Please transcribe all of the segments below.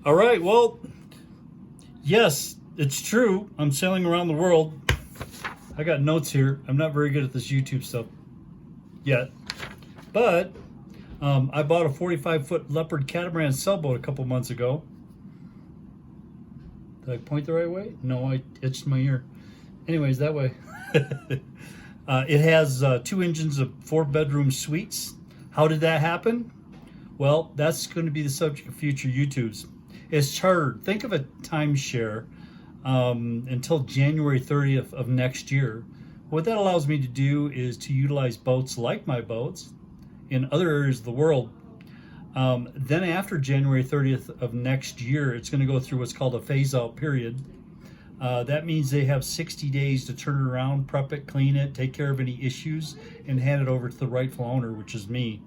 All right, well, yes, it's true. I'm sailing around the world. I got notes here. I'm not very good at this YouTube stuff yet. But I bought a 45-foot Leopard Catamaran sailboat a couple months ago. Did I point the right way? No, I itched my ear. Anyways, that way. It has 2 engines of 4-bedroom suites. How did that happen? Well, that's going to be the subject of future YouTubes. It's chartered. Think of a timeshare until January 30th of next year. What that allows me to do is to utilize boats like my boats in other areas of the world. Then after January 30th of next year, it's going to go through what's called a phase-out period. That means they have 60 days to turn it around, prep it, clean it, take care of any issues, and hand it over to the rightful owner, which is me.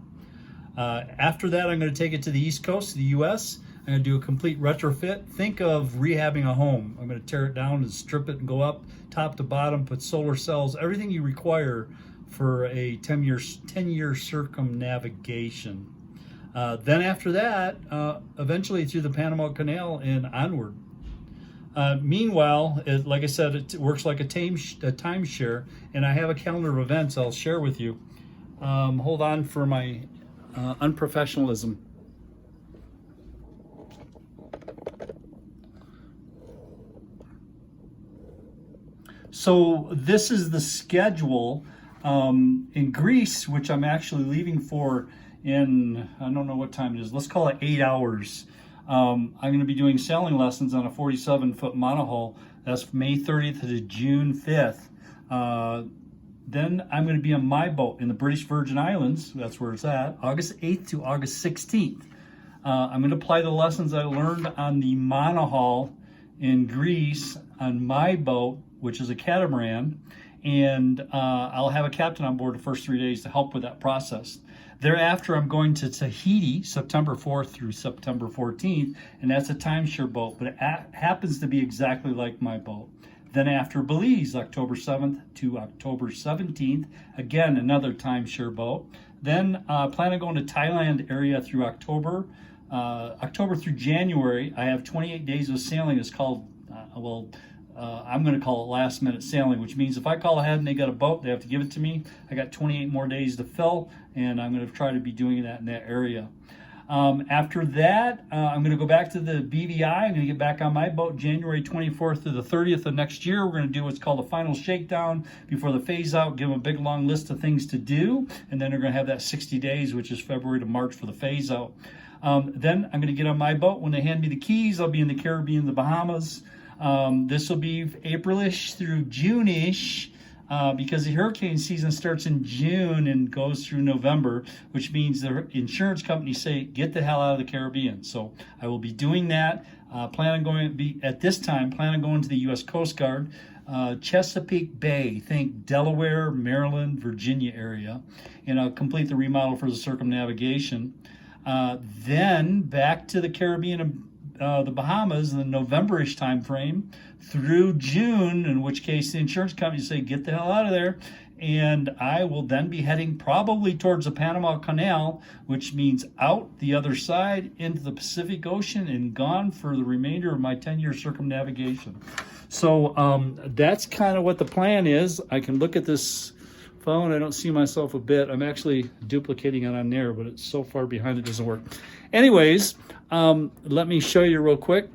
After that, I'm going to take it to the East Coast of the U.S. I'm going to do a complete retrofit. Think of rehabbing a home. I'm going to tear it down and strip it and go up top to bottom, put solar cells, everything you require for a 10-year circumnavigation. Then after that, eventually through the Panama Canal and onward. Meanwhile, like I said, it works like a timeshare, and I have a calendar of events I'll share with you. Hold on for my unprofessionalism. So this is the schedule in Greece, which I'm actually leaving for in, I don't know what time it is. Let's call it 8 hours. I'm going to be doing sailing lessons on a 47-foot monohull. That's May 30th to June 5th. Then I'm going to be on my boat in the British Virgin Islands. That's where it's at. August 8th to August 16th. I'm going to apply the lessons I learned on the monohull in Greece on my boat, which is a catamaran. And I'll have a captain on board the first 3 days to help with that process. Thereafter, I'm going to Tahiti, September 4th through September 14th, and that's a timeshare boat, but it happens to be exactly like my boat. Then after Belize, October 7th to October 17th, again, another timeshare boat. Then plan on going to Thailand area through October through January. I have 28 days of sailing. It's called, I'm going to call it last minute sailing, which means if I call ahead and they got a boat, they have to give it to me. I got 28 more days to fill, and I'm going to try to be doing that in that area. After that, I'm going to go back to the BVI. I'm going to get back on my boat January 24th to the 30th of next year. We're going to do what's called a final shakedown before the phase out, give them a big long list of things to do, and then they're going to have that 60 days, which is February to March for the phase out. Then I'm going to get on my boat. When they hand me the keys, I'll be in the Caribbean, the Bahamas. This will be April-ish through June-ish because the hurricane season starts in June and goes through November, which means the insurance companies say, get the hell out of the Caribbean. So I will be doing that. Plan on going to the U.S. Coast Guard, Chesapeake Bay, think Delaware, Maryland, Virginia area, and I'll complete the remodel for the circumnavigation. Then back to the Caribbean and the Bahamas in the November-ish time frame through June, in which case the insurance companies say, get the hell out of there. And I will then be heading probably towards the Panama Canal, which means out the other side into the Pacific Ocean and gone for the remainder of my 10-year circumnavigation. So that's kind of what the plan is. I can look at this phone. I don't see myself a bit. I'm actually duplicating it on there, but it's so far behind it doesn't work. Anyways, let me show you real quick.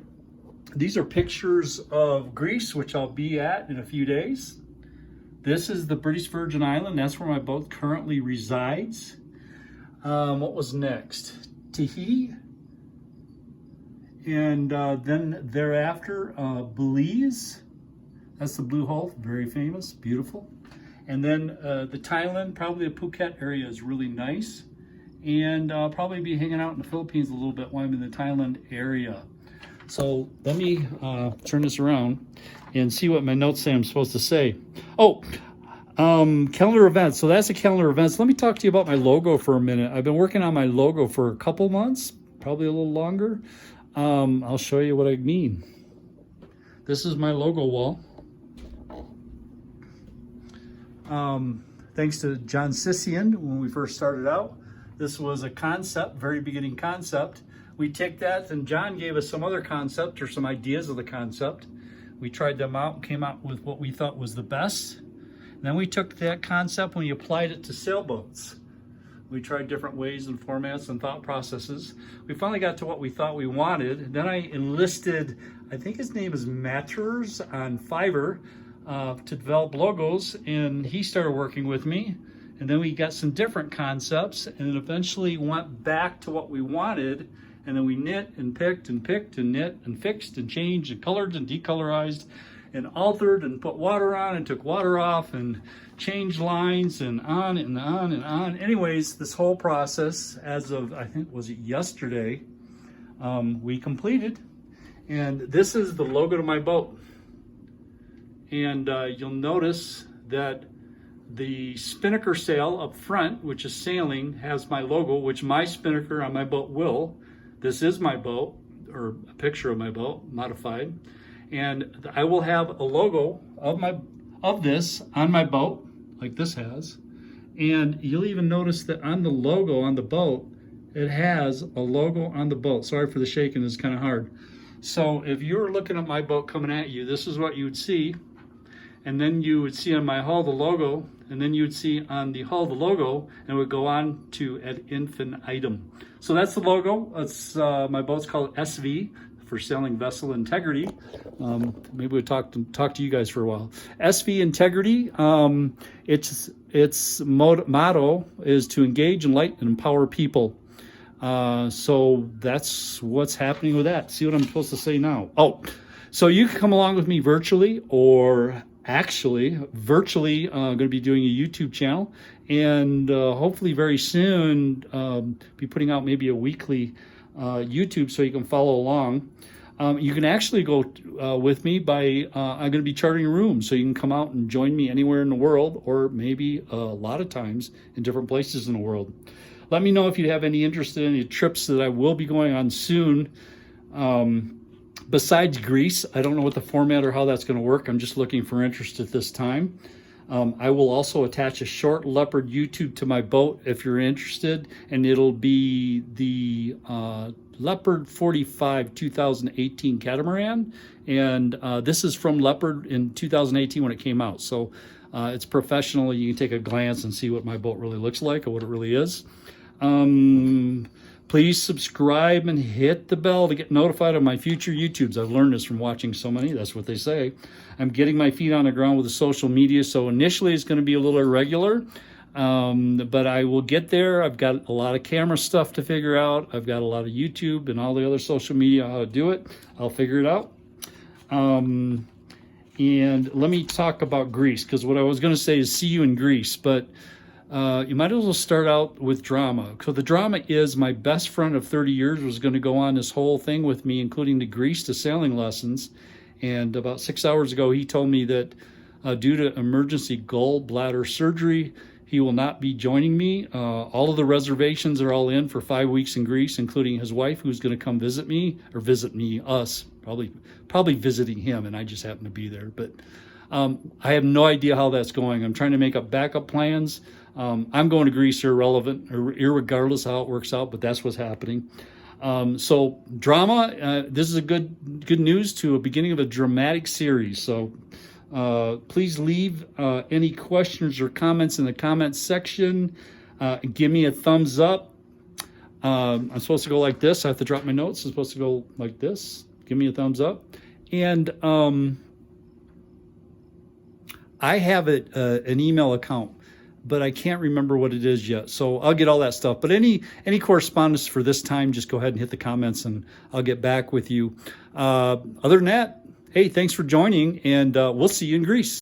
These are pictures of Greece, which I'll be at in a few days. This is the British Virgin Island. That's where my boat currently resides. What was next? Tahiti. And then thereafter, Belize. That's the Blue Hole, very famous, beautiful. And then the Thailand, probably the Phuket area is really nice. And I'll probably be hanging out in the Philippines a little bit while I'm in the Thailand area. So let me turn this around and see what my notes say I'm supposed to say. Oh, calendar events. So that's a calendar events. Let me talk to you about my logo for a minute. I've been working on my logo for a couple months, probably a little longer. I'll show you what I mean. This is my logo wall. Thanks to John Sission when we first started out. This was a concept, very beginning concept. we take that, and John gave us some other concept or some ideas of the concept. We tried them out and came out with what we thought was the best. And then we took that concept and we applied it to sailboats. We tried different ways and formats and thought processes. We finally got to what we thought we wanted. Then I enlisted, I think his name is Matters on Fiverr, to develop logos, and he started working with me. And then we got some different concepts, and then eventually went back to what we wanted. And then we knit and picked and picked and knit and fixed and changed and colored and decolorized and altered and put water on and took water off and changed lines and on and on and on. Anyways, this whole process, as of, I think, was it yesterday, we completed. And this is the logo to my boat. And you'll notice that the spinnaker sail up front, which is sailing, has my logo, which my spinnaker on my boat will. This is my boat, or a picture of my boat, modified. And I will have a logo of this on my boat, like this has. And you'll even notice that on the logo on the boat, it has a logo on the boat. Sorry for the shaking, it's kind of hard. So if you're looking at my boat coming at you, this is what you would see. And then you would see on my hull the logo, and then you would see on the hull the logo, and it would go on to ad infinitum. So that's the logo. It's my boat's called SV, for Sailing Vessel Integrity. Maybe we'll talk to you guys for a while. SV Integrity. Its motto is to engage, enlighten, and empower people. So that's what's happening with that. See what I'm supposed to say now? Oh, so you can come along with me virtually, or actually virtually going to be doing a YouTube channel, and hopefully very soon be putting out maybe a weekly YouTube, so you can follow along. You can actually go with me by I'm going to be chartering a room, so you can come out and join me anywhere in the world, or maybe a lot of times in different places in the world. Let me know if you have any interest in any trips that I will be going on soon. Besides Greece, I don't know what the format or how that's going to work. I'm just looking for interest at this time. I will also attach a short Leopard YouTube to my boat if you're interested, and it'll be the Leopard 45 2018 Catamaran, and this is from Leopard in 2018 when it came out. So it's professional. You can take a glance and see what my boat really looks like or what it really is. Please subscribe and hit the bell to get notified of my future YouTubes. I've learned this from watching so many. That's what they say. I'm getting my feet on the ground with the social media, so initially it's going to be a little irregular, but I will get there. I've got a lot of camera stuff to figure out. I've got a lot of YouTube and all the other social media, how to do it. I'll figure it out. And let me talk about Greece, because what I was going to say is see you in Greece, but you might as well start out with drama. So the drama is my best friend of 30 years was going to go on this whole thing with me, including the Greece to sailing lessons. And about 6 hours ago, he told me that due to emergency gallbladder surgery, he will not be joining me. All of the reservations are all in for 5 weeks in Greece, including his wife, who's going to come visit me, or visit me, us, probably visiting him, and I just happen to be there. But I have no idea how that's going. I'm trying to make up backup plans. I'm going to Greece irregardless how it works out, but that's what's happening. So drama, this is a good news to a beginning of a dramatic series. So please leave any questions or comments in the comments section. Give me a thumbs up. I'm supposed to go like this. I have to drop my notes. I'm supposed to go like this. Give me a thumbs up. And I have an email account, but I can't remember what it is yet. So I'll get all that stuff. But any correspondence for this time, just go ahead and hit the comments and I'll get back with you. Other than that, hey, thanks for joining, and we'll see you in Greece.